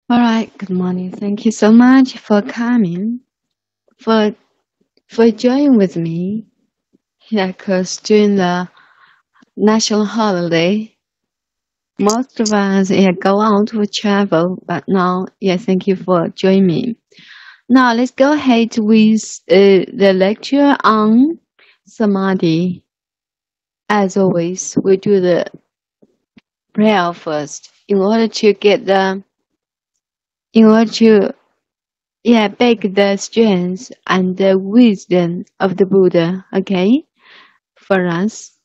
All right, good morning. Thank you so much for coming, for joining with me. Yeah, because during the national holiday, most of us go out to travel, but now, thank you for joining me. Now let's go ahead with the lecture on Samadhi. As always, we do the prayer first in order to beg the strength and the wisdom of the Buddha, okay, for us.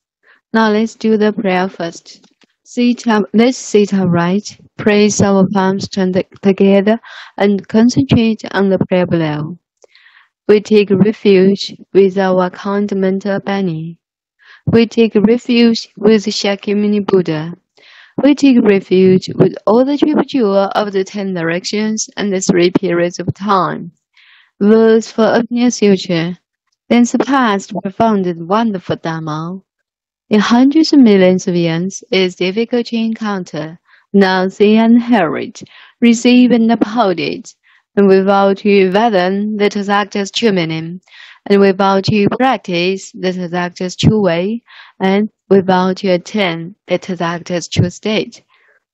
Now let's do the prayer first. Let's sit upright, place our palms together, and concentrate on the prayer below. We take refuge with our kind mentor Bani. We take refuge with Shakyamuni Buddha. We take refuge with all the triple jewel of the 10 directions and the 3 periods of time. Words for a near future, then surpassed profound wonderful Dharma. In hundreds of millions of years, it is difficult to encounter, now see and hear it, receive and uphold it, and without to fathom the Tathagata's true meaning, and without to practice the Tathagata's true way, and without to attain the Tathagata's true state.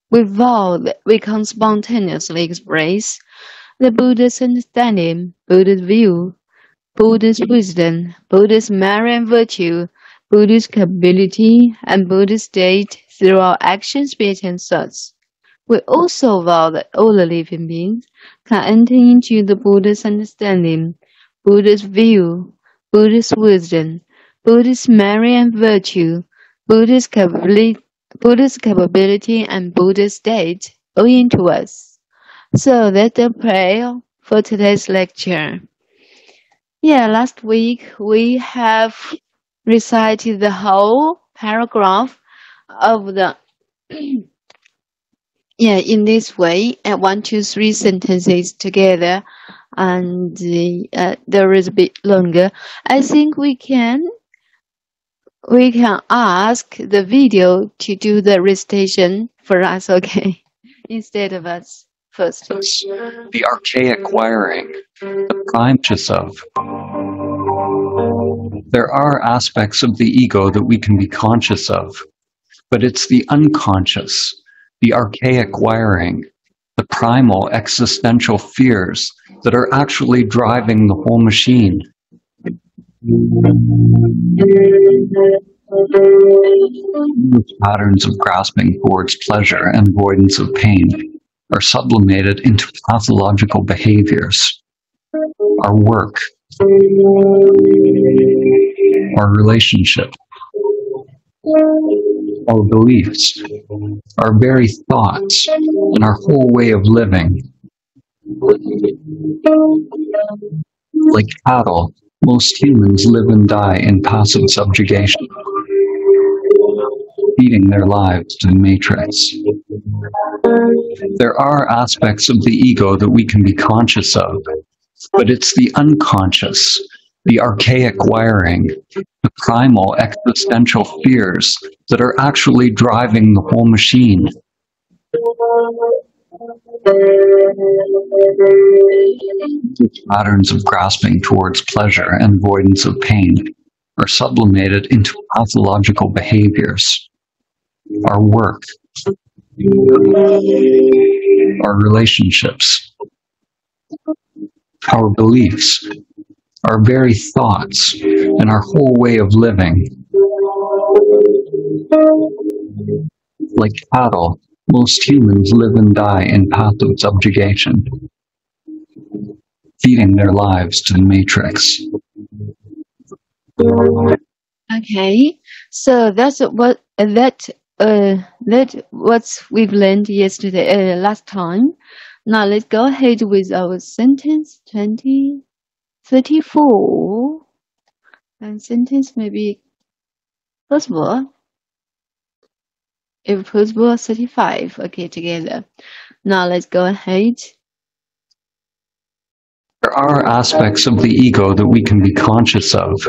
Without, we can spontaneously express the Buddha's understanding, Buddha's view, Buddha's wisdom, Buddha's merit and virtue, Buddha's capability, and Buddha's state through our actions, speech, and thoughts. We also vow that all the living beings can enter into the Buddha's understanding, Buddha's view, Buddha's wisdom, Buddha's merit and virtue, Buddha's capability, and Buddha's state owing to us. So that's the prayer for today's lecture. Last week we have recited the whole paragraph of the in this way, 1, 2, 3 sentences together, and there is a bit longer. I think we can ask the video to do the recitation for us, okay, instead of us first. The archaic wiring, the conscious of. There are aspects of the ego that we can be conscious of, but it's the unconscious, the archaic wiring, the primal existential fears that are actually driving the whole machine. These patterns of grasping towards pleasure and avoidance of pain are sublimated into pathological behaviors. Our work, our relationship, our beliefs, our very thoughts, and our whole way of living. Like cattle, most humans live and die in passive subjugation, feeding their lives to the matrix. There are aspects of the ego that we can be conscious of, but it's the unconscious, the archaic wiring, the primal existential fears that are actually driving the whole machine. These patterns of grasping towards pleasure and avoidance of pain are sublimated into pathological behaviors. Our work, our relationships, our beliefs, our very thoughts, and our whole way of living. Like cattle, most humans live and die in passive subjugation, feeding their lives to the matrix. Okay, so that's what we've learned yesterday, last time. Now let's go ahead with our sentence 34, and sentence maybe possible. If possible, 35. Okay, together. Now let's go ahead. There are aspects of the ego that we can be conscious of,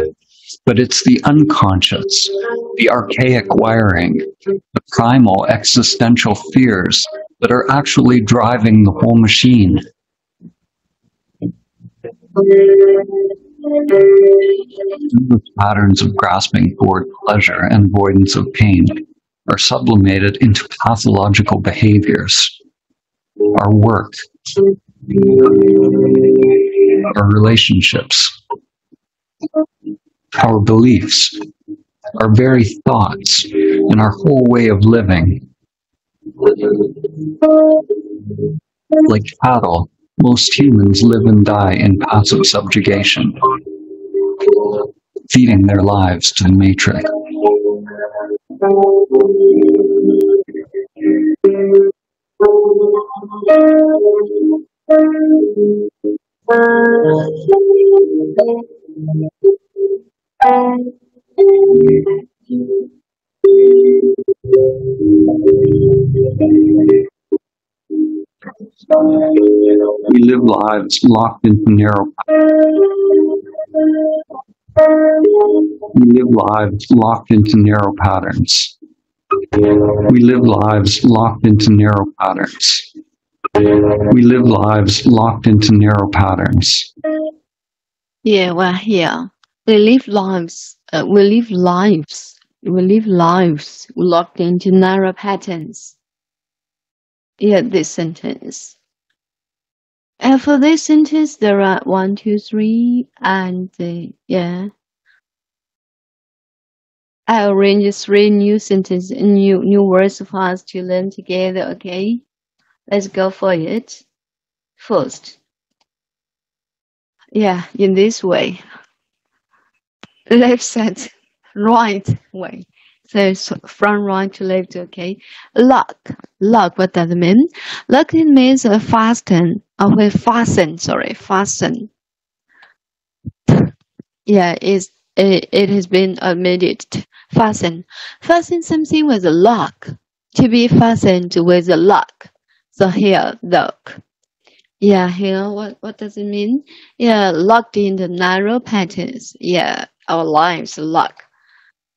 But it's the unconscious, the archaic wiring, the primal existential fears that are actually driving the whole machine. Endless patterns of grasping toward pleasure and avoidance of pain are sublimated into pathological behaviors. Our work, our relationships, our beliefs, our very thoughts, and our whole way of living. Like cattle, most humans live and die in passive subjugation, feeding their lives to the matrix. We live lives locked into narrow We live lives locked into narrow patterns. We live lives locked into narrow patterns. We live lives locked into narrow patterns. Yeah, we're here. We live lives. We live lives locked into narrow patterns. Yeah, this sentence. And for this sentence, there are 1, 2, 3, and yeah. I arranged 3 new sentences, new words for us to learn together. Okay, let's go for it. First, yeah, in this way. Left side, right way. So from right to left, okay. Lock, what does it mean? Lock, it means fasten, fasten. Yeah, it has been omitted. Fasten something with a lock. To be fastened with a lock. So here, lock. Yeah, here, what does it mean? Yeah, locked in the narrow patterns. Yeah, our lives locked.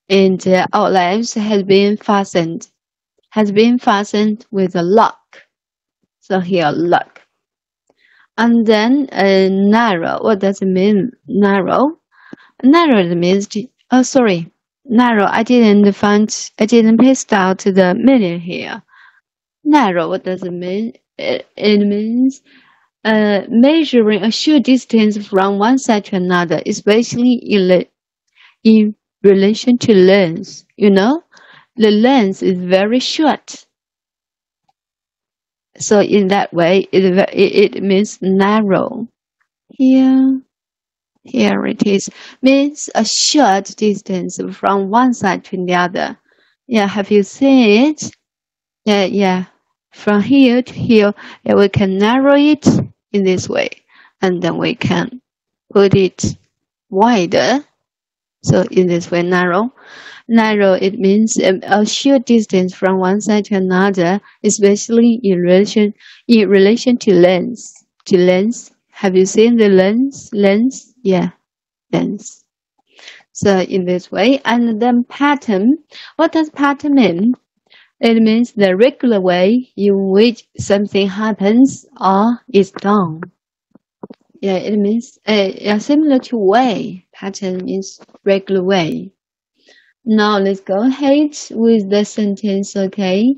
And our lives has been fastened with a lock. So here, lock. And then narrow. What does it mean? Narrow. Narrow means narrow. I didn't paste out the meaning here. Narrow. What does it mean? It means measuring a short distance from one side to another, especially in relation to length. You know, the length is very short. So in that way, it means narrow. Here it is. Means a short distance from one side to the other. Yeah, have you seen it? Yeah. From here to here, we can narrow it in this way. And then we can put it wider. So in this way, narrow. Narrow, it means a short distance from one side to another, especially in relation to length. To length. Have you seen the length? Length? Yeah, length. So in this way, and then pattern. What does pattern mean? It means the regular way in which something happens or is done. Yeah, it means similar to way. Pattern means regular way. Now let's go ahead with the sentence, okay?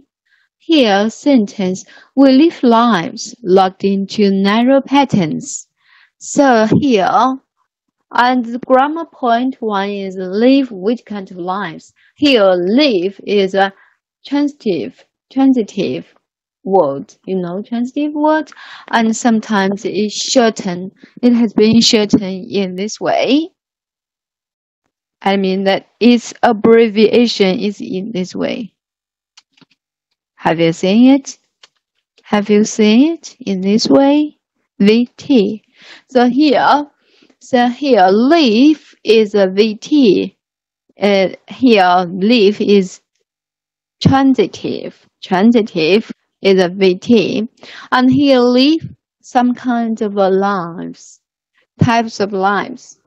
Here, sentence, we live lives locked into narrow patterns. So here, and the grammar point 1 is live, which kind of lives? Here, live is a transitive word, transitive word, and sometimes it's shortened. It has been shortened in this way. I mean that its abbreviation is in this way. Have you seen it? In this way? VT. So here, live is a VT. Here, live is transitive. Transitive is a VT. And here, live, some kind of lives, types of lives.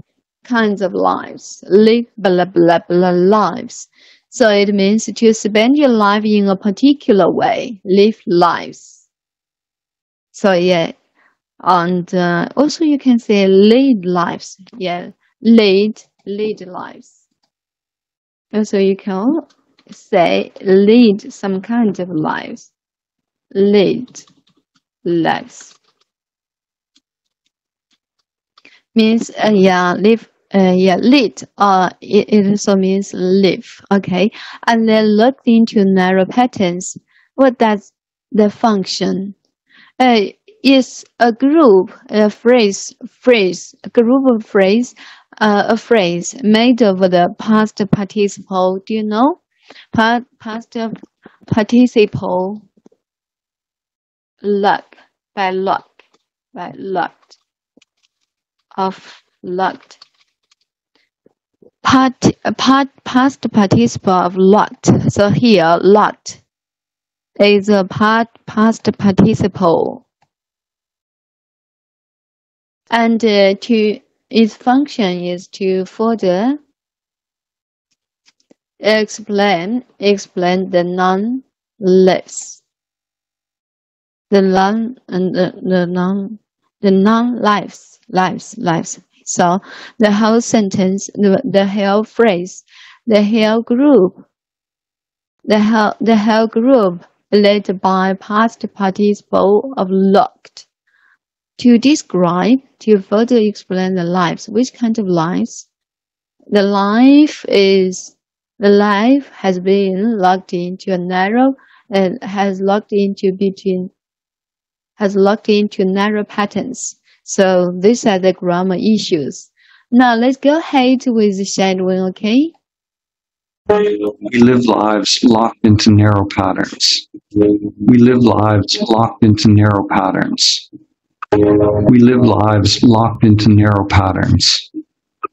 kinds of lives. Live blah blah blah lives. So it means to spend your life in a particular way. Live lives. So yeah, and also you can say lead lives. Yeah, lead lives. Also you can say lead some kind of lives. Lead lives means live. Lead. It also means live. Okay, and then looked into narrow patterns. What does the function? Is a group, a phrase, a group of phrase, a phrase made of the past participle. Do you know? Past participle. Luck, by luck, by luck, of luck. Past participle of lot. So here, lot is a past participle. And to its function is to further explain the non-lives, the non-lives. So the whole sentence, the whole phrase, the whole group, the whole group led by past participle of locked. To describe, to further explain the lives. Which kind of lives? The life has been locked into a narrow and has locked into narrow patterns. So these are the grammar issues. Now let's go ahead with the shadowing, okay? We live lives locked into narrow patterns. We live lives locked into narrow patterns. We live lives locked into narrow patterns.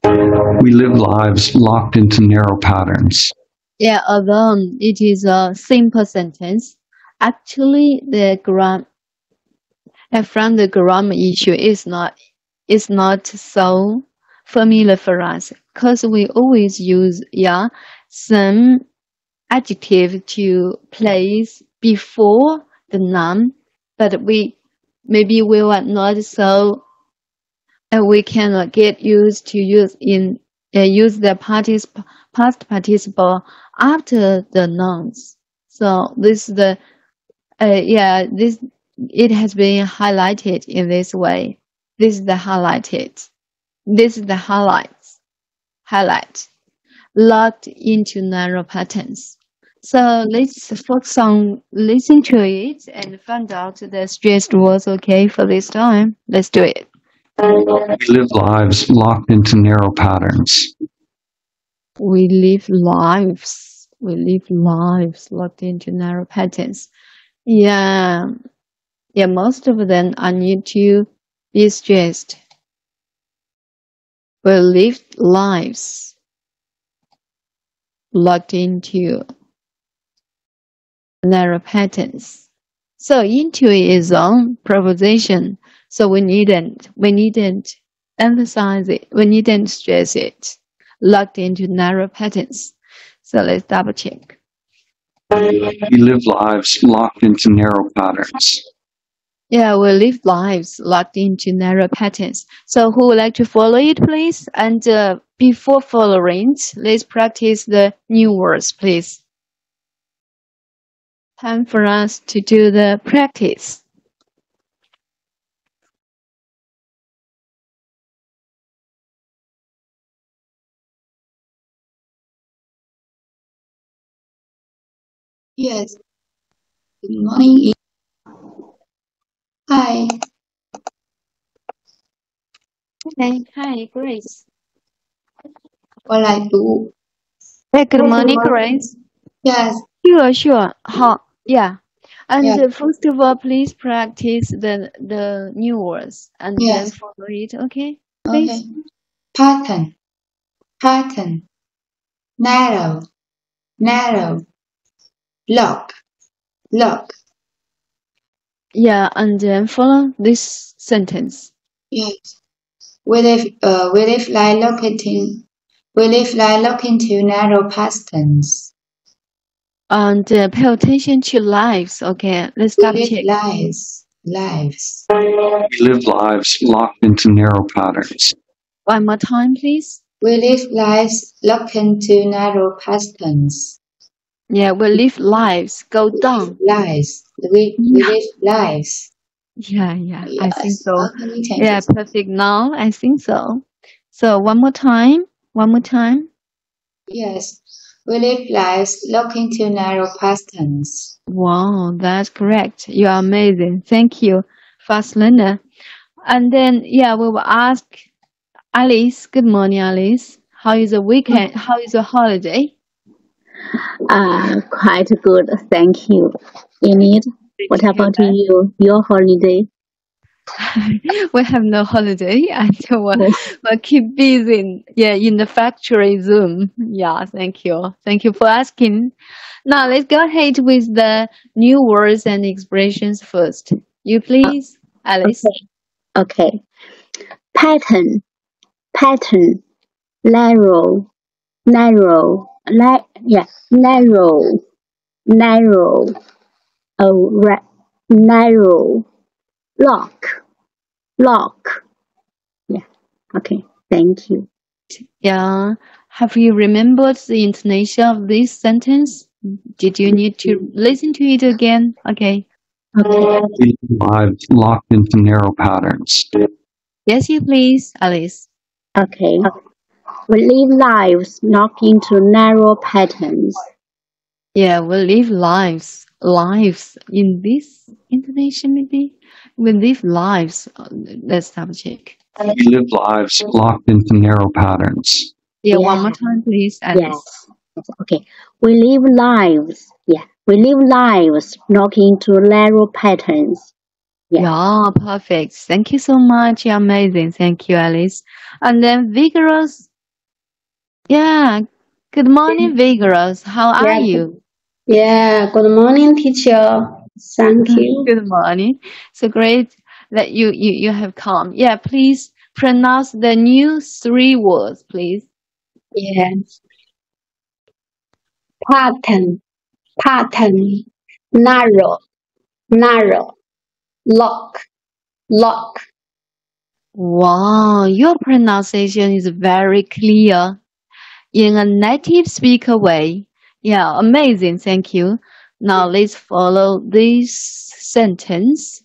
We live lives locked into narrow patterns. Yeah, although it is a simple sentence, actually from the grammar issue is not so familiar for us because we always use some adjective to place before the noun, but we were not so we cannot get used to use the past participle after the nouns. So this is the this it has been highlighted in this way. This is the highlighted. This is the highlight locked into narrow patterns. So let's focus on listen to it and find out the stressed words. Okay, for this time, let's do it. We live lives locked into narrow patterns. We live lives locked into narrow patterns. Yeah, most of them are need to be stressed. We live lives locked into narrow patterns. So into is on preposition. So we needn't emphasize it. We needn't stress it. Locked into narrow patterns. So let's double check. We live lives locked into narrow patterns. Yeah, we live lives locked into narrow patterns. So who would like to follow it, please? And before following, let's practice the new words, please. Time for us to do the practice. Yes. Good morning. Hi. Okay. Hi, Grace. What I do? Hey, good morning, Grace. Yes. Sure. Yeah. And Yeah. first of all, please practice the new words and then Yes. follow it. Okay, please. Okay. Pattern. Narrow. Lock. Yeah, and then follow this sentence. Yes. We live like looking to narrow pastures. And pay attention to lives. Okay, let's We double live check. lives. We live lives locked into narrow patterns. One more time, please. We live lives looking to narrow pastures. Yeah, we live lives. Go down. We live lives. Yeah, I think Yes. so. How many changes? Yeah, perfect. Now I think so. So one more time. Yes. We live lives looking to narrow pastures. Wow, that's correct. You are amazing. Thank you, fast learner. And then, yeah, we will ask Alice. Good morning, Alice. How is the weekend? How is the holiday? Quite good, thank you. Enid, what about you? Your holiday? We have no holiday until we'll keep busy. Yeah, in the factory Zoom. Yeah, thank you. Thank you for asking. Now let's go ahead with the new words and expressions first. You please, Alice. Okay. Pattern, narrow, narrow, narrow, narrow, lock. Yeah, okay, thank you. Yeah. Have you remembered the intonation of this sentence? Did you need to listen to it again? Okay. We live lives locked into narrow patterns. Yes, you please, Alice. Okay. We live lives locked into narrow patterns. Yeah, we live lives in this intonation maybe. We live lives. Let's double check. We live lives locked into narrow patterns. Yeah, one more time, please, Alice. Yes. Okay. We live lives. Yeah. We live lives locked into narrow patterns. Yeah, perfect. Thank you so much. You're amazing. Thank you, Alice. And then vigorous. Yeah. Good morning, vigorous. How are you? Yeah, good morning, teacher. Thank you. Good morning. So great that you have come. Yeah, please pronounce the new 3 words, please. Yes. Pattern, narrow, lock. Wow, your pronunciation is very clear in a native speaker way. Yeah, amazing. Thank you. Now let's follow this sentence.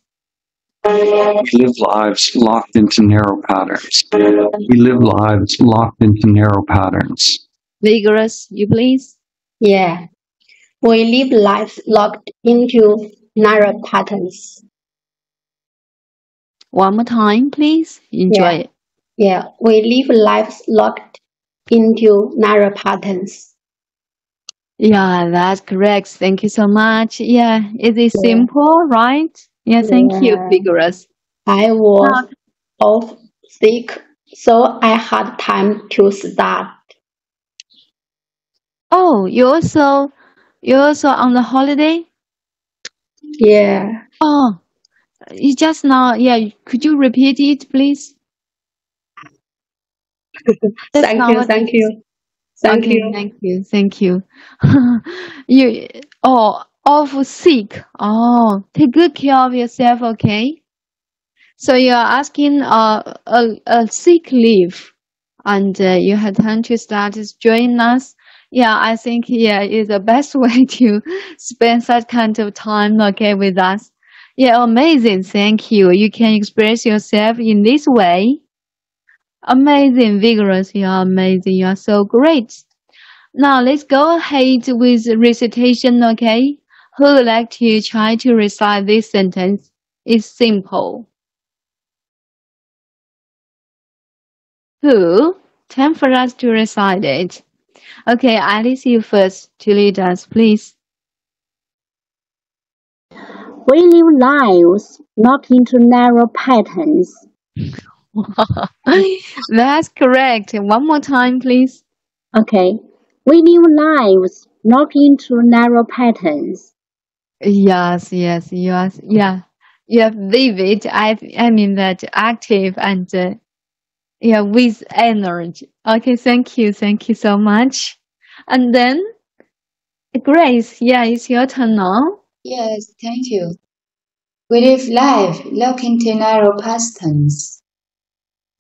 We live lives locked into narrow patterns. We live lives locked into narrow patterns. Vigorous, you please. Yeah. We live lives locked into narrow patterns. One more time, please. Enjoy it. Yeah, we live lives locked into narrow patterns. Yeah, that's correct. Thank you so much. Yeah, it is simple, right? Yeah, thank you, vigorous. I was off sick, so I had time to start. Oh, you're also on the holiday? Yeah. Oh, you just now. Yeah, could you repeat it, please? Thank you. Thank you. You off sick. Oh, take good care of yourself, okay? So you are asking a sick leave, and you had time to start to join us. Yeah, I think is the best way to spend such kind of time, okay, with us. Yeah, amazing. Thank you. You can express yourself in this way. Amazing, vigorous. You are amazing. You are so great. Now let's go ahead with recitation, okay? Who would like to try to recite this sentence? It's simple. Who? Time for us to recite it. Okay, Alice, you first to lead us, please. We live lives not into narrow patterns. That's correct. One more time, please. Okay. We live lives not into narrow patterns. Yes. Yeah. You have vivid. I mean that active and Yeah, with energy. Okay, thank you so much. And then Grace, yeah, it's your turn now. Yes, thank you. We live life looking to narrow pasts.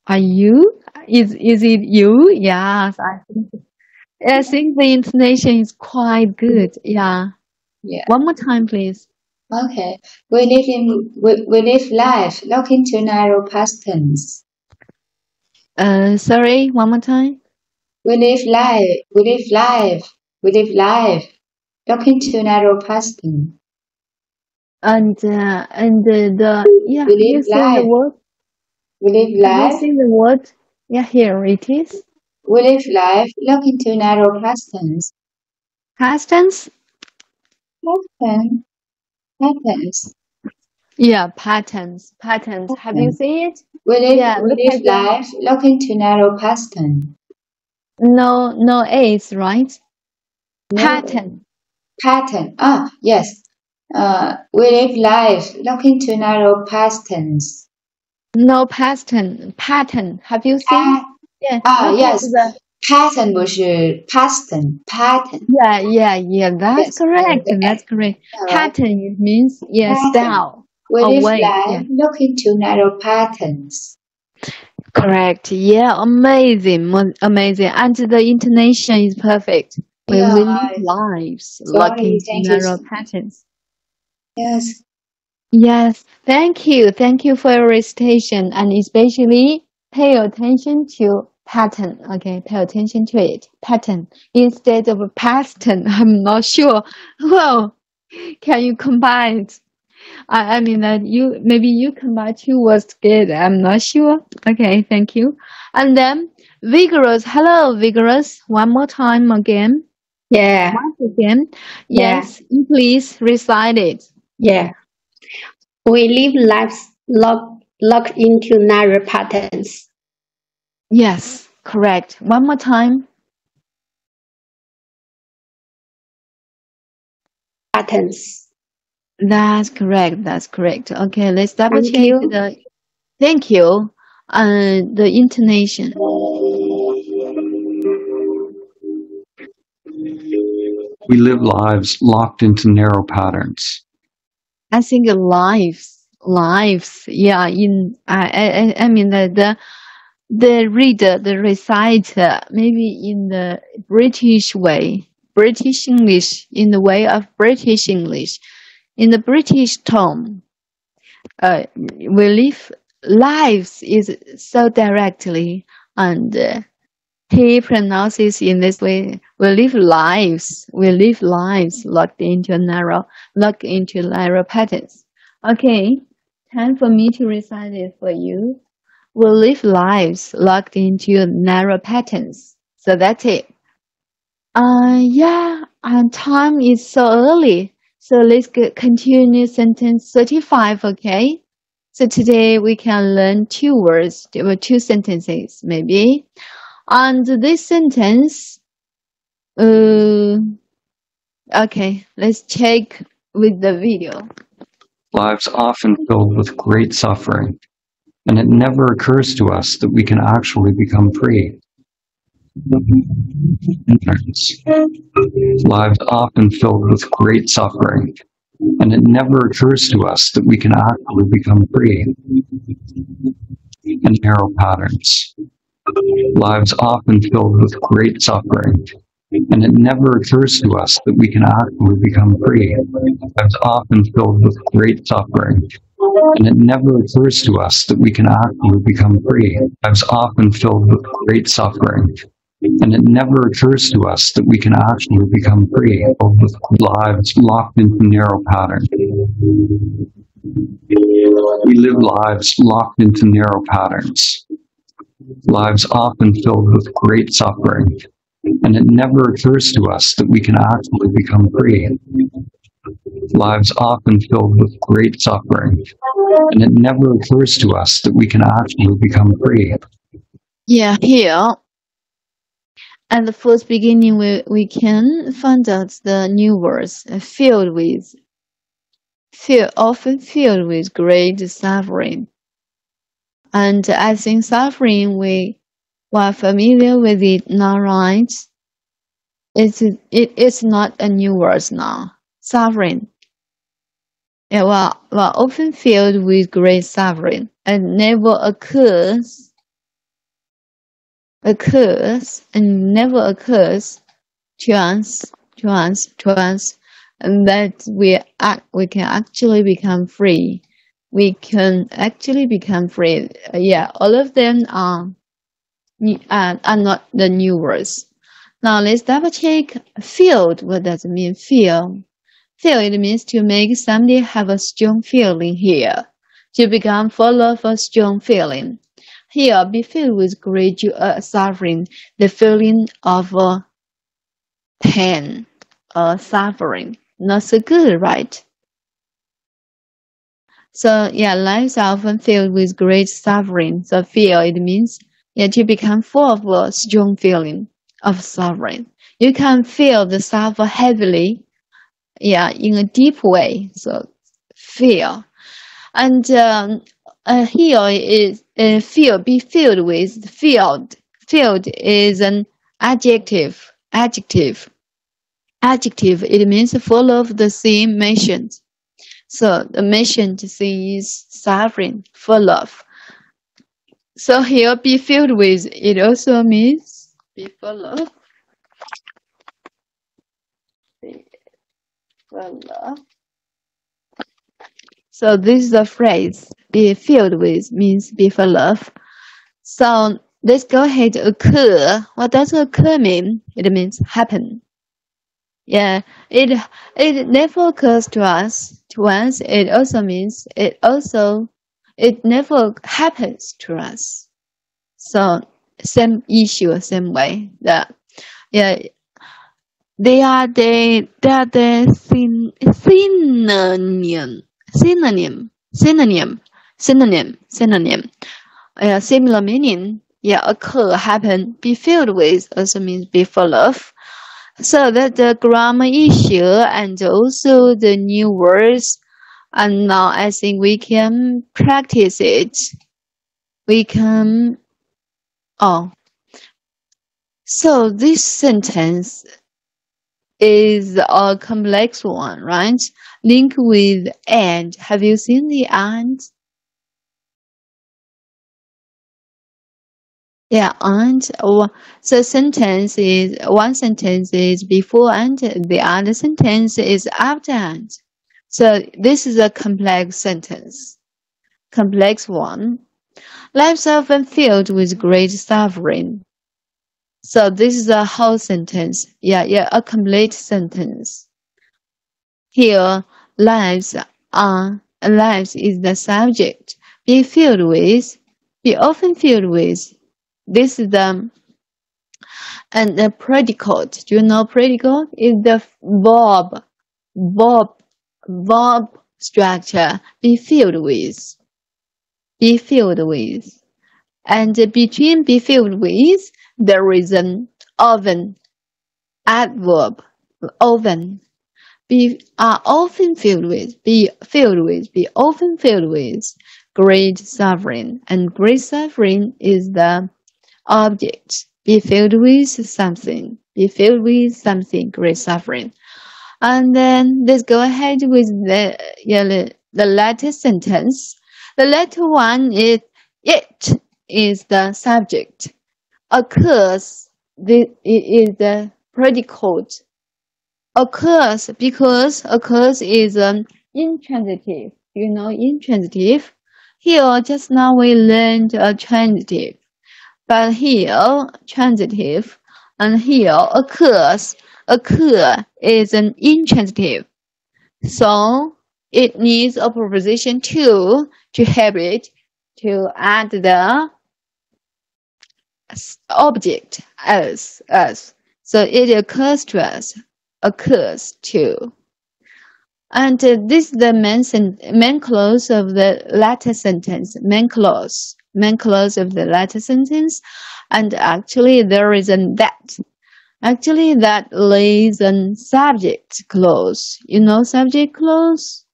Are you? Is it you? Yes, I think the intonation is quite good. Yeah. Yeah. One more time, please. Okay. We live life looking to narrow pasts. Sorry, one more time. We live life looking to narrow pasts. And the yeah, We you live say the life. word. We live Have you life. seen the word? Yeah, here it is. We live life looking to narrow pasts. Past tense. Patterns. Yeah, patterns. Have you seen it? Yeah, We look live at the life looking to narrow pasts. no A's, right? No Pattern. pattern. Ah, yes. We live life looking to narrow pasts. No pattern. Pattern. Have you seen? Yeah, look at Yes. the. Pattern 不是 pattern. Pattern. Yeah. That's Yes. correct. The That's correct. all right. Pattern it means yeah, Pattern. style We or live way. Yeah, life looking to narrow patterns. correct. Yeah, amazing. And the intonation is perfect. When Yeah. we live lives Sorry. looking to Thank you. narrow patterns. Yes. Yes, thank you. Thank you for your recitation and especially pay attention to pattern. Okay, pay attention to it. Pattern instead of past tense. I'm not sure. Well, can you combine it? I mean that you combine two words together. I'm not sure. Okay, thank you. And then vigorous. Hello, vigorous. One more time again. Yeah, Once again. yeah, Yes, please recite it. yeah. We live lives locked into narrow patterns. Yes, correct. One more time. Patterns. That's correct. That's correct. Okay, let's double Thank check you. the thank you. The intonation. We live lives locked into narrow patterns. I think lives. Yeah. I mean the reader, the reciter, maybe in the British way, British English, in the way of British English, in the British tone. We live lives is so directly and he pronounces in this way. We live lives locked into narrow patterns. Okay, time for me to recite it for you. We live lives locked into narrow patterns. So that's it. Yeah, and time is so early. So let's continue sentence 35, okay? So today we can learn two words, or two sentences maybe. And this sentence, okay, let's check with the video. Lives often filled with great suffering, and it never occurs to us that we can actually become free. Lives often filled with great suffering, and it never occurs to us that we can actually become free. And narrow patterns. Lives often filled with great suffering, and it never occurs to us that we can actually become free. Lives often filled with great suffering, and it never occurs to us that we can actually become free. Lives often filled with great suffering, and it never occurs to us that we can actually become free. With lives locked into narrow patterns. We live lives locked into narrow patterns. Lives often filled with great suffering, and it never occurs to us that we can actually become free. Lives often filled with great suffering, and it never occurs to us that we can actually become free. Yeah, here. At the first beginning, we can find out the new words often filled with great suffering. And I think suffering, we are familiar with it now, right? It's not a new word now. Suffering. Yeah, we're often filled with great suffering and never never occurs to us, and that we can actually become free. We can actually become free. Yeah, all of them are not the new words. Now let's double check. Filled. What does it mean? Feel. Feel, it means to make somebody have a strong feeling here. To become full of a strong feeling. Here, be filled with great suffering, the feeling of pain or suffering. Not so good, right? So, yeah, lives are often filled with great suffering. So, feel, it means to become full of a strong feeling of suffering. You can feel the suffer heavily, in a deep way. So, feel. And here is feel, be filled with, filled. Filled is an adjective. Adjective, it means full of the same mentioned. So the mentioned thing is suffering, full of. So here, be filled with, it also means be full of. Be full of. So this is the phrase, be filled with, means be full of. So let's go ahead. Occur. What does occur mean? It means happen. Yeah, it never occurs to us. To us, it also means it never happens to us. So same issue, same way. They are the synonym. Similar meaning. Occur, happen, be filled with also means be full of. So that's the grammar issue and also the new words. And now I think we can practice it. So this sentence is a complex one, right? Link with and. Have you seen the and? Yeah, and so one sentence is before and, the other sentence is after and. So this is a complex sentence. Complex one. Lives often filled with great suffering. So this is a whole sentence. A complete sentence. Here, lives is the subject. Be often filled with. This is the predicate. Do you know predicate? Is the verb structure. Be filled with. And between be filled with, there is an adverb. Often. Be often filled with. Be often filled with great suffering. And great suffering is the object. Be filled with something. Great suffering. And then let's go ahead with the latter sentence. The latter one is it is the subject. Occurs is the predicate. Occurs because occurs is intransitive. You know intransitive. Here just now we learned a transitive. But here, transitive, and here, occurs. Occur is an intransitive. So, it needs a preposition to help it to add the object as. So, it occurs to us, occurs to. And this is the main clause of the latter sentence, main clause of the latter sentence, and actually there is an that. Actually, that lays an subject clause. You know subject clause?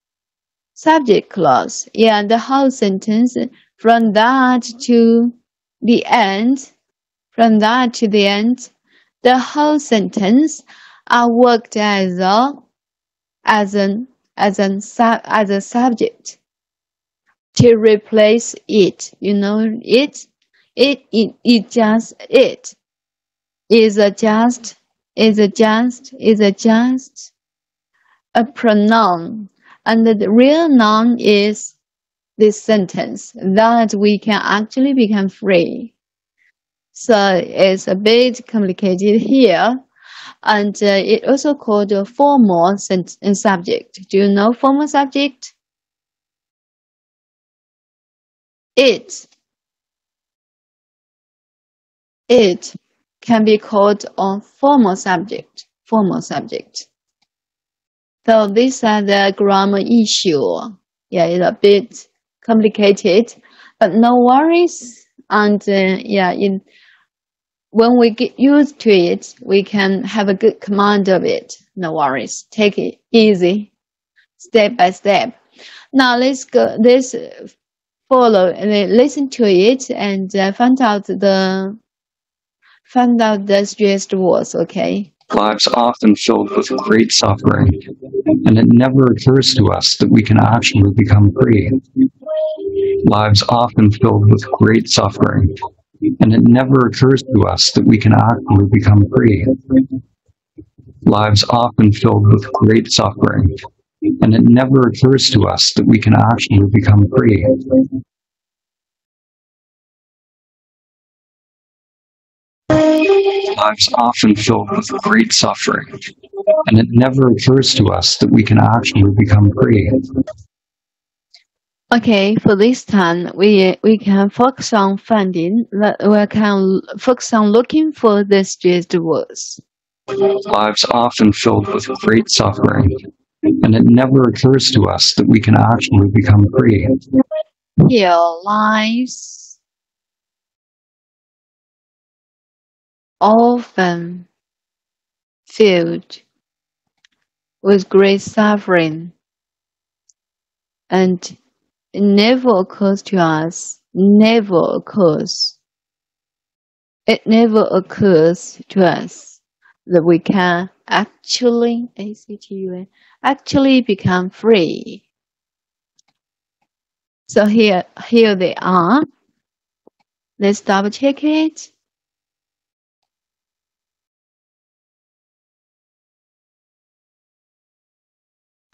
Subject clause. Yeah, the whole sentence From that to the end, the whole sentence are worked as a subject to replace it. You know, it just it is just a pronoun, and the real noun is this sentence that we can actually become free. So it's a bit complicated here, and it also called a formal subject. Do you know formal subject? It can be called a formal subject. So these are the grammar issue. Yeah, it's a bit complicated, but no worries. And when we get used to it, we can have a good command of it. No worries. Take it easy, step by step. Now let's follow and listen to it and find out the stressed words. Okay. Lives often filled with great suffering, and it never occurs to us that we can actually become free. Lives often filled with great suffering, and it never occurs to us that we can actually become free. Lives often filled with great suffering, and it never occurs to us that we can actually become free. Lives often filled with great suffering, and it never occurs to us that we can actually become free. Okay, for this time, we can focus on finding. We can focus on looking for the stressed words. Lives often filled with great suffering, and it never occurs to us that we can actually become free. Here, lives often filled with great suffering, and it never occurs to us. It never occurs to us that we can actually become free. So here they are. Let's double check it.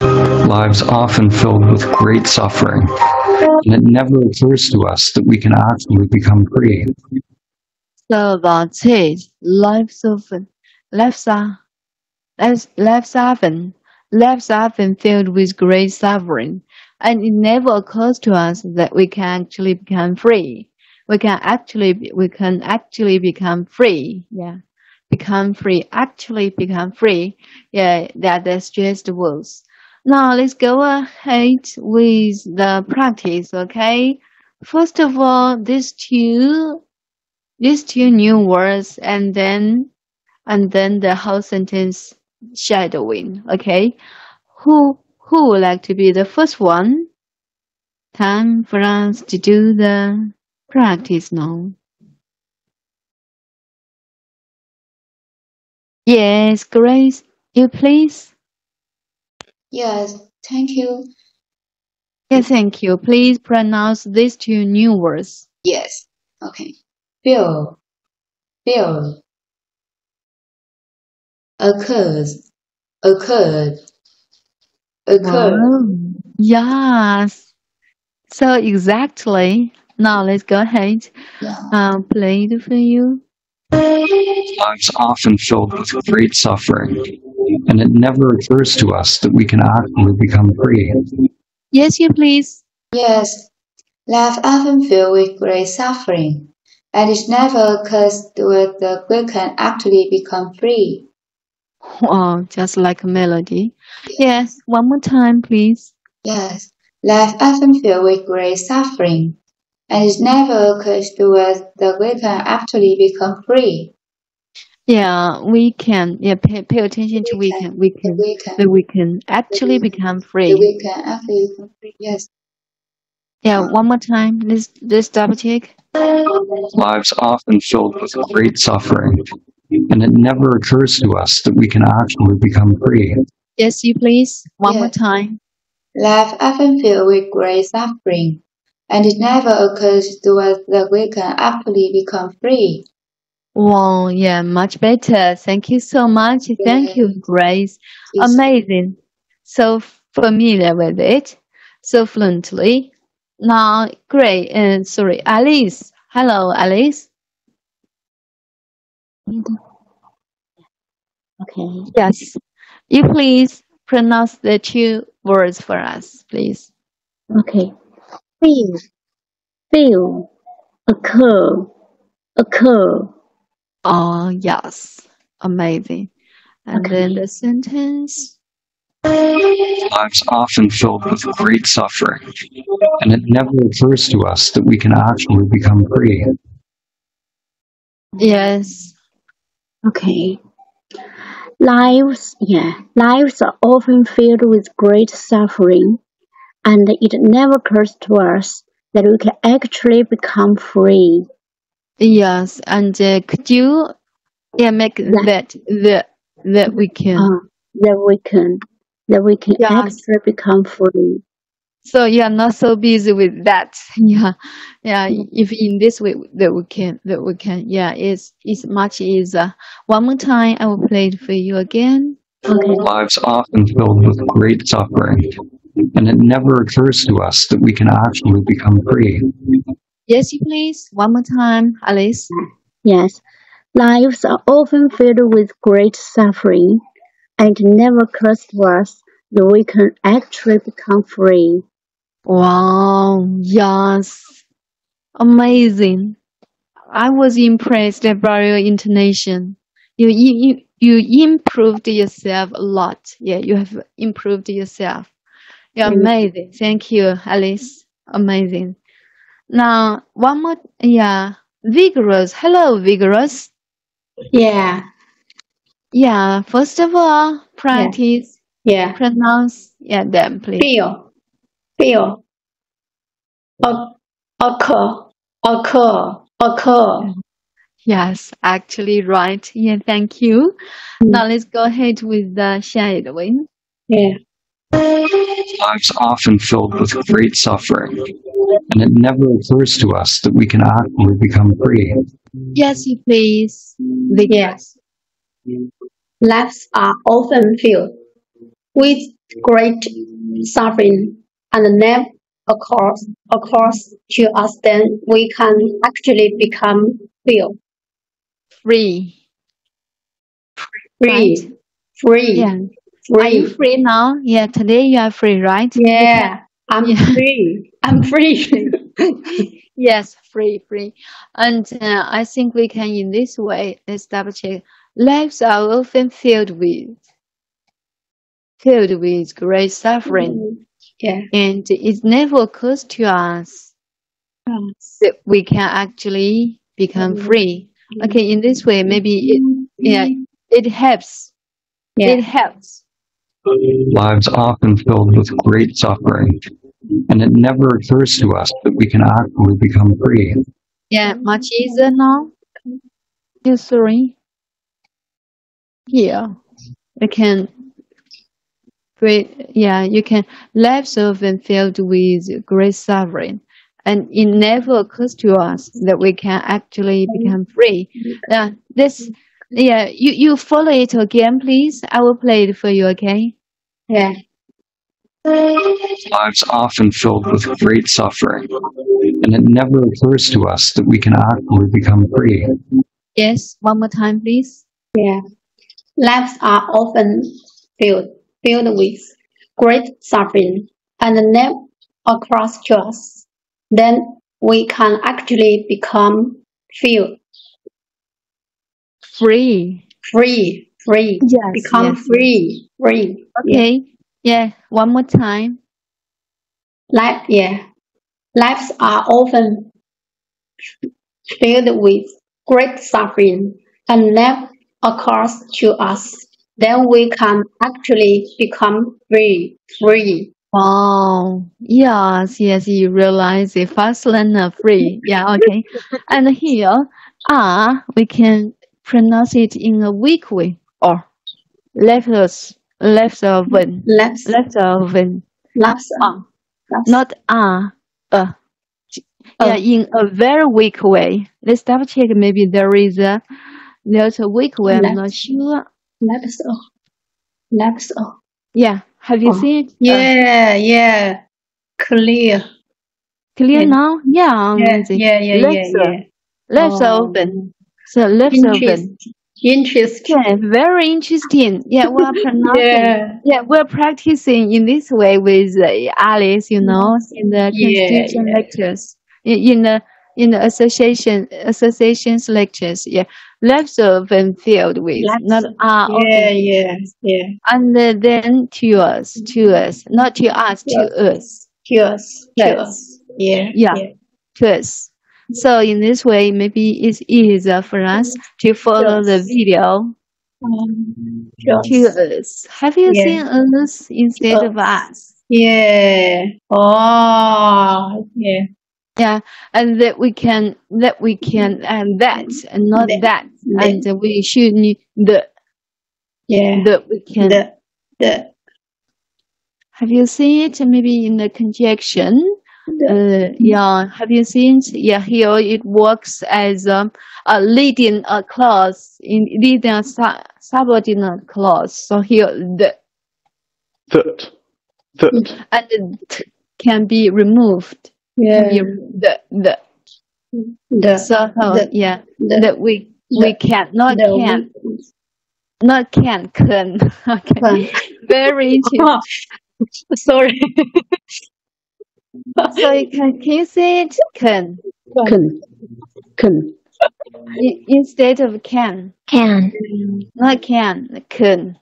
Lives often filled with great suffering, and it never occurs to us that we can actually become free. So that's it. Lives often filled with great suffering, and it never occurs to us that we can actually become free. We can actually become free. Yeah, actually become free. Yeah, that is just the words. Now let's go ahead with the practice. Okay. First of all, these two new words, and then the whole sentence shadowing. Okay. Who would like to be the first one? Time for us to do the practice now. Yes, Grace, you please. Yes, thank you. Yes, thank you. Please pronounce these two new words. Yes, okay. Fill, occurs, occurred, Wow. Yes. So exactly. Now let's go ahead. Yeah. Play it for you. Lives often filled with great suffering, and it never occurs to us that we can actually become free. Yes, you please. Yes, life often filled with great suffering, and it never occurs to us that we can actually become free. Oh, just like a melody. Yes, one more time, please. Yes, life often filled with great suffering, and it never occurs to us that we can actually become free. Yeah, we can. Yeah, pay attention to we can actually become free. We can actually become free. Yes. Yeah, one more time. Let's double check. Lives often filled with great suffering, and it never occurs to us that we can actually become free. Yes, you please. One more Yes. time. Life often filled with great suffering, and it never occurs to us that we can actually become free. Wow, yeah, much better. Thank you so much. Thank you, Grace. Yes. Amazing. So familiar with it, so fluently. Now, great. Sorry, Alice. Hello, Alice. Okay. Yes. You please pronounce the two words for us, please. Okay. Feel, occur. Oh, yes. Amazing. And Okay. then the sentence. Lives often filled with great suffering, and it never occurs to us that we can actually become free. Yes. Okay. Lives are often filled with great suffering, and it never occurs to us that we can actually become free. Yes. And could you make that we can. That we can Yes. actually become free. So you are not so busy with that. Yeah. Yeah. If in this way that we can. Yeah, it's much easier. One more time I will play it for you again. Okay. Lives often filled with great suffering, and it never occurs to us that we can actually become free. Yes, you please. One more time, Alice. Yes. Lives are often filled with great suffering, and it never occurs to us that we can actually become free. Wow. Yes. Amazing. I was impressed by your intonation. You improved yourself a lot. Yeah, you have improved yourself. You're Thank you. amazing. Thank you, Alice. Amazing. Now, one more. Yeah, Vigorous. Hello, Vigorous. Yeah, Yeah, first of all, practice, yeah. pronounce, them, please. Feel, occur, occur. Yes, actually, right. Yeah, thank you. Now let's go ahead with the shadowing. Yeah, Lives often filled with great suffering, and it never occurs to us that we can actually become free. Yes, you please. Vigorous. lives are often filled with great suffering and never occurs to us, then we can actually become feel Free. free, Right? free, Yeah. Are you free. free now? Yeah, today you are free, right? You can- Yeah, I'm Yeah. free. I'm free. Yes, free. And I think we can in this way. Let's double check. Lives are often filled with great suffering, Yeah, and it never occurs to us that we can actually become free. Okay, in this way, maybe it helps. yeah. It helps. Lives often filled with great suffering, and it never occurs to us that we can actually become free. Yeah, much easier now. Yeah, sorry. Here, you can you can lives often filled with great suffering, and it never occurs to us that we can actually become free. You follow it again, please. I will play it for you, okay? Yeah, Lives often filled with great suffering, and it never occurs to us that we can actually become free. Yes, one more time, please. yeah. Lives are often filled with great suffering and never occurs to us. Then we can actually become feel Free. free. Yes, Become yes. free. Yeah. Okay. Yeah, one more time. Lives are often filled with great suffering and never occurs to us. Then we can actually become free. Wow. Yes, yes, you realize it fast learner free. Yeah, okay. And here, we can pronounce it in a weak way or leftovers, leftoven, Let's leftoven. let's Not yeah, in a very weak way. Let's double check. Maybe there's a weak way. I'm not sure. let's Yeah, have you seen it? yeah, clear. Clear now? Yeah, let's open. So let's open. Interesting. Yeah, very interesting. Yeah, we're pronouncing. Yeah, we're practicing in this way with Alice. You know, in the constitution lectures, in the associations lectures. Yeah, let's open filled with not Yeah. and then to us, not to us, to us. Yeah, to us. So in this way, maybe it's easier for us to follow the video to us. Have you seen us instead of us? Yeah. Oh, yeah. Yeah, and that we can and that and not that, and we should need that we can. Have you seen it? Maybe in the conjunction. Yeah, have you seen? Yeah, here it works as a leading a clause in leading a subordinate clause. So here That. and the can be removed. Yeah. Can be that we can not can. Okay, very interesting. Sorry. So can you say it? Can. Instead of can. Not can. Can.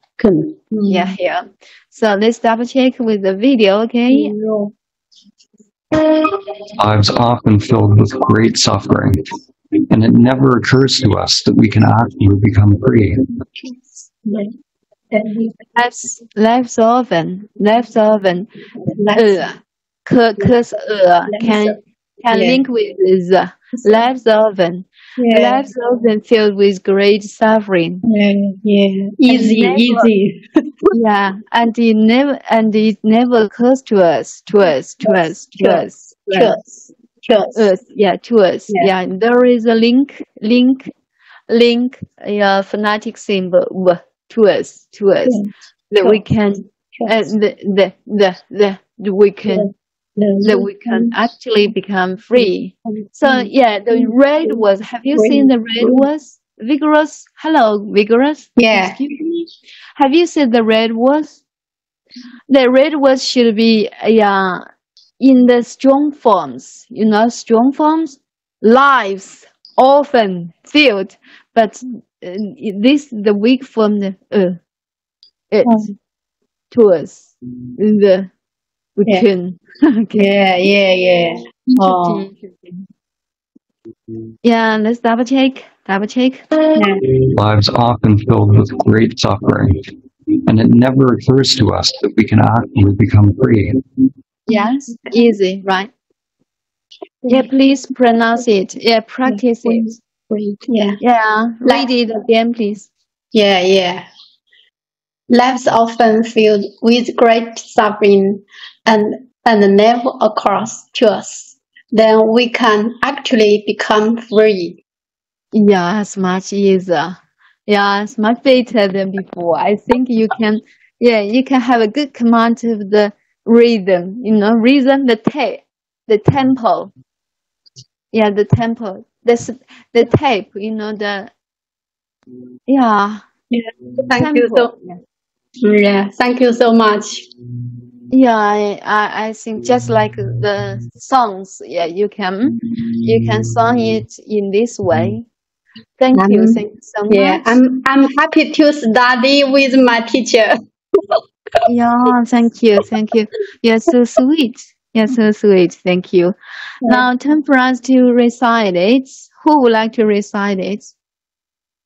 Yeah, here. So let's double check with the video, okay? Lives often filled with great suffering, and it never occurs to us that we can actually become free. Lives often can link with the lives often. Lives often filled with great suffering. Easy. Yeah, and it never occurs to us. Yeah, to us. Yeah, there is a link, phonetic symbol to us, that we can, that we can actually become free. So yeah, the red was. Have you seen the red was? Vigorous. Hello, vigorous. Yeah. Excuse me. Have you seen the red was? The red was should be in the strong forms. You know, strong forms. Lives often filled, but this the weak form. It to us the we can. Okay. Yeah. Oh. Yeah, let's double check. Lives often filled with great suffering, and it never occurs to us that we can actually become free. Yes, easy, right? Yeah, please pronounce it. Yeah, practice it. Yeah, read it again, please. Yeah. Lives often filled with great suffering and never occurs to us. Then we can actually become free. Yeah, it's much easier. Yeah, it's much better than before. I think you can have a good command of the rhythm. You know, rhythm, the tempo. Yeah, the tempo. The tape. You know Thank you so. Yeah, thank you so much. Yeah, I think just like the songs. Yeah, you can sing it in this way. Thank you so much. Yeah, I'm happy to study with my teacher. Yeah, thank you. You're so sweet. Thank you. Now, time for us to recite it. Who would like to recite it?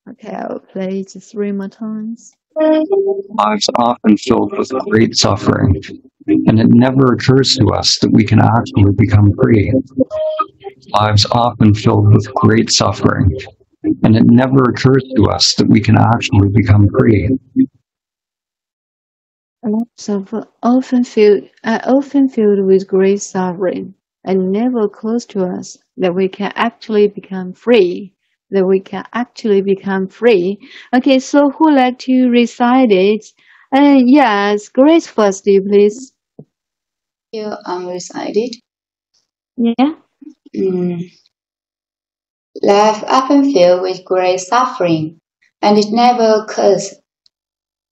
Okay, I'll play it 3 more times. Lives often filled with great suffering, and it never occurs to us that we can actually become free. Lives often filled with great suffering, and it never occurs to us that we can actually become free. So often filled with great suffering, and never occurs to us that we can actually become free. That we can actually become free. Okay, so who like to recite it? Yes, Grace first, please. You undecided. Yeah. Life often filled with great suffering, and it never occurs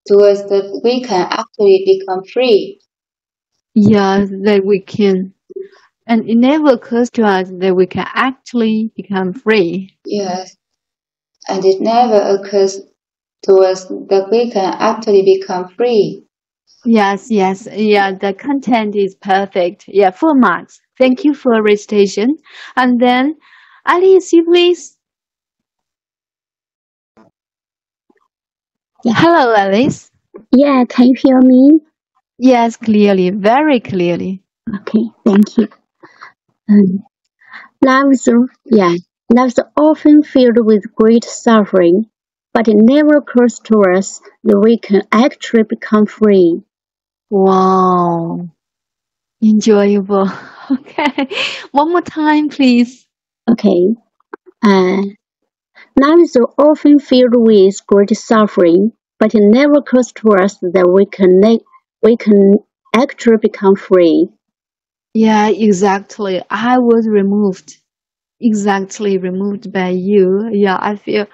to us that we can actually become free. Yeah, that we can. And it never occurs to us that we can actually become free. Yes, and it never occurs to us that we can actually become free. Yes, yeah, the content is perfect. Yeah, 4 marks. Thank you for recitation. And then, Alice, you please. Yeah. Hello, Alice. Yeah, can you hear me? Yes, clearly, very clearly. Okay, thank you. Lives, lives often filled with great suffering, but it never occurs to us that we can actually become free. Wow, enjoyable. Okay, one more time, please. Okay. Lives are often filled with great suffering, but it never occurs to us that we can actually become free. Yeah, exactly. I was removed. Exactly removed by you. Yeah, I feel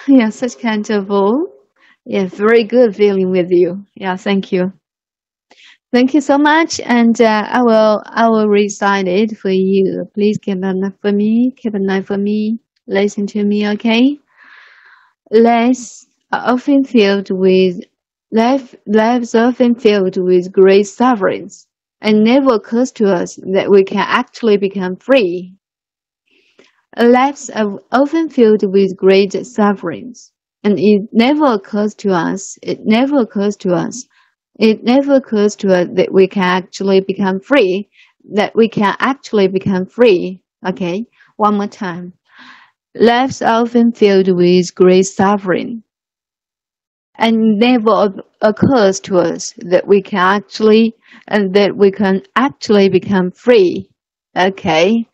yeah such kind of yeah very good feeling with you. Yeah, thank you. Thank you so much, and I will recite it for you. Please keep an eye for me. Keep an eye for me. Listen to me, okay? Lives are often filled with lives often filled with great sufferings, and never occurs to us that we can actually become free. Lives are often filled with great sufferings, and it never occurs to us. It never occurs to us. It never occurs to us that we can actually become free. That we can actually become free. Okay, one more time. Lives are often filled with great suffering, and never occurs to us that we can actually become free. Okay,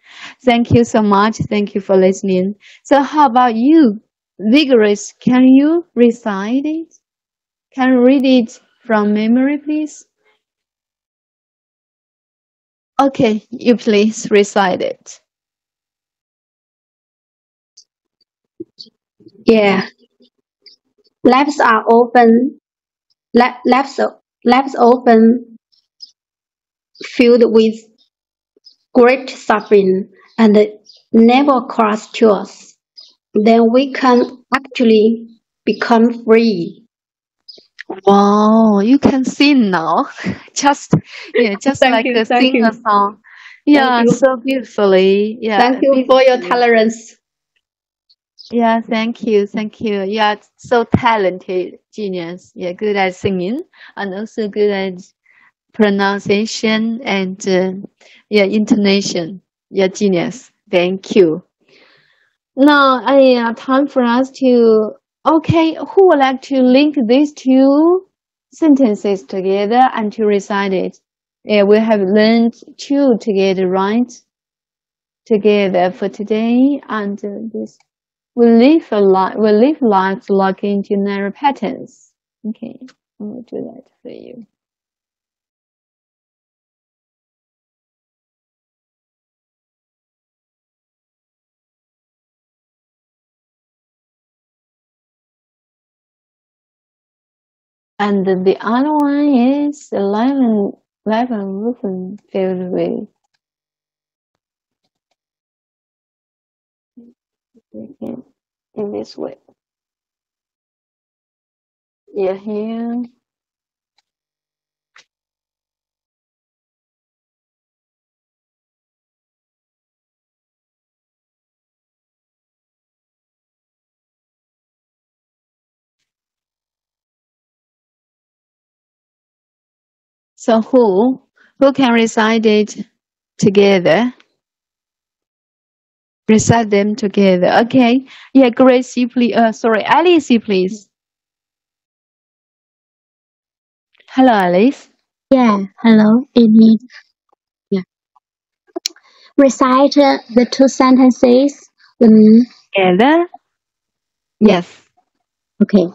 thank you so much. Thank you for listening. So how about you, Vigorous? Can you recite it? Can you read it from memory, please? Okay, you please recite it. Yeah, lives are often lives lives often filled with great suffering and never cross to us. Then we can actually become free. Wow, you can sing now. just just Thank like you, a thank sing a you, song. thank Yeah, you, so beautifully. thank Yeah, you for your beautifully. tolerance. Yeah, thank you, thank you. Yeah, so talented, genius. Yeah, good at singing and also good at pronunciation and yeah, intonation. Yeah, genius. Thank you. Now, time for us to. Okay, who would like to link these two sentences together and to recite it? Yeah, we have learned two together, right? Together for today, and this will live lives locked into narrow patterns. Okay, I will do that for you. And the other one is life and movement filled with in this way. Yeah, here. So who can recite it together? Recite them together. Okay. Yeah, Grace, you please. Sorry, Alice, you please. Hello, Alice. Yeah, hello, Amy. Yeah. Recite the two sentences. Together. Yeah. Yes. Okay.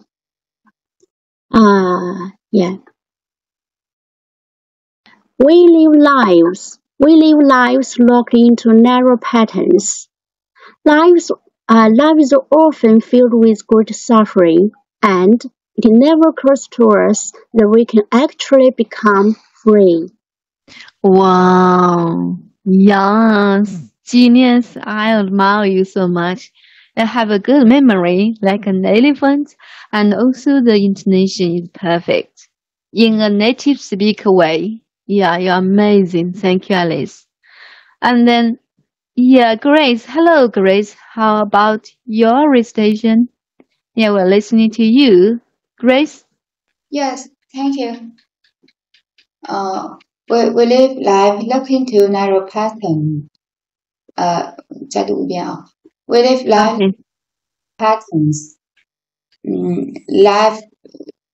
Yeah. We live lives locked into narrow patterns. Lives are often filled with great suffering, and it never occurs to us that we can actually become free. Wow. Yes. Genius. I admire you so much. You have a good memory, like an elephant, and also the intonation is perfect. In a native speaker way. Yeah, you're amazing. Thank you, Alice. And then, yeah, Grace. Hello, Grace. How about your recitation? Yeah, we're listening to you. Grace? Yes, thank you. We live life looking to narrow pattern. 再读一遍啊。We live life Okay. patterns.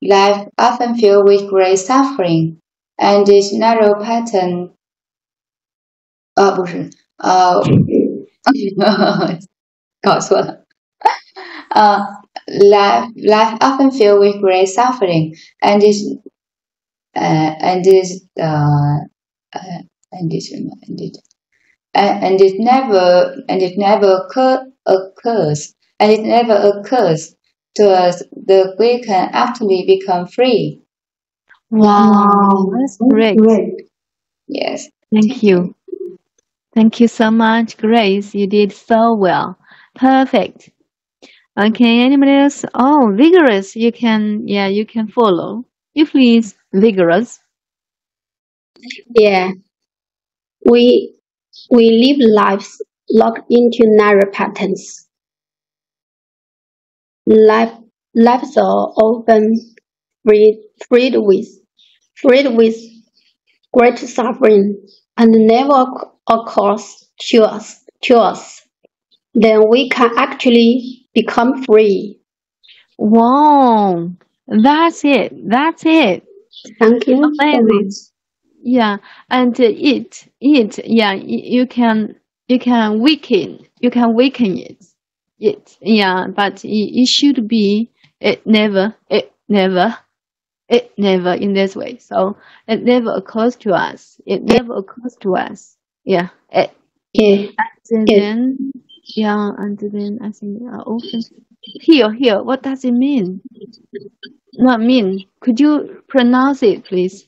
Life often filled with great suffering, and this narrow pattern 不是搞错了。Life often filled with great suffering, and this and this and it never occurs to us that we can actually become free. Wow, that's great. Yes. Thank you. Thank you so much, Grace. You did so well. Perfect. Okay, anybody else? Oh, vigorous. You can follow. You please, vigorous. Yeah, we live lives locked into narrow patterns. Lives are often freed with great suffering and never occurs to us. Then we can actually become free. Wow, that's it. That's it. Thank you so Amazing. much. Yeah, and yeah, you can weaken it. Yeah, but it should be it never in this way. So it never occurs to us. It never occurs to us. Yeah. Yeah. And Yes. then and then I think often here. What does it mean? Not mean. Could you pronounce it, please?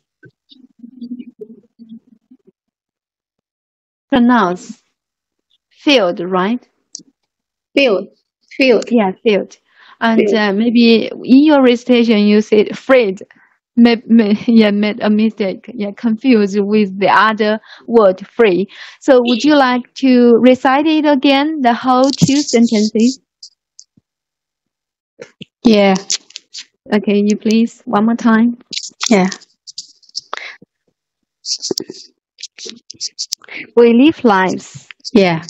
Pronounce. Field, right? Field. Yeah, field. And maybe in your recitation you said afraid. Made a mistake. Yeah, confused with the other word free. So would you like to recite it again, the whole two sentences? Yeah. Okay, you please, one more time. Yeah. We live lives. Yeah.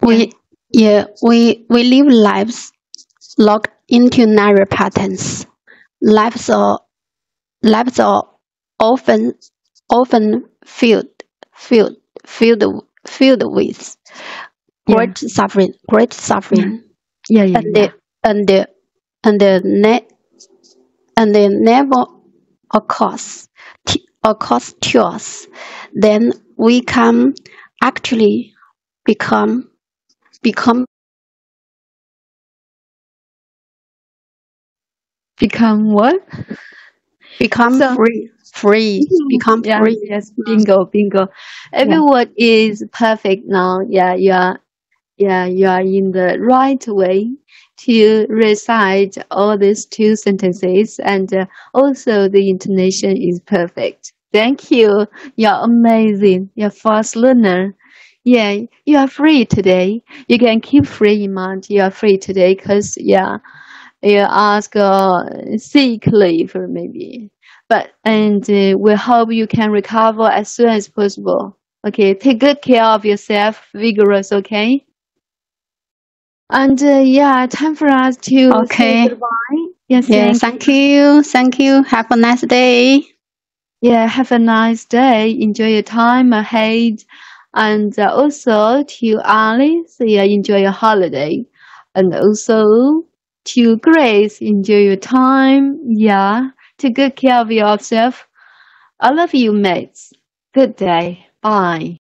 We live lives locked into narrow patterns. Lives are often filled with great suffering. Yeah. And they never occurs to us. Then we can actually become what? Become So- free. Become Yeah, free. yes, bingo. Every word is perfect now. Yeah, you are in the right way to recite all these two sentences, and also the intonation is perfect. Thank you. You're amazing. You're fast learner. Yeah, you are free today. You can keep free in mind. You are free today because you ask sick leave or maybe. we hope you can recover as soon as possible. Okay, take good care of yourself, vigorous, okay? And yeah, time for us to Okay. say goodbye. Yes, Yeah, thank you. Thank you. Have a nice day. Yeah, have a nice day. Enjoy your time ahead. And also to Alice, yeah, enjoy your holiday. And also to Grace, enjoy your time. Yeah, take good care of yourself. I love you, mates. Good day. Bye.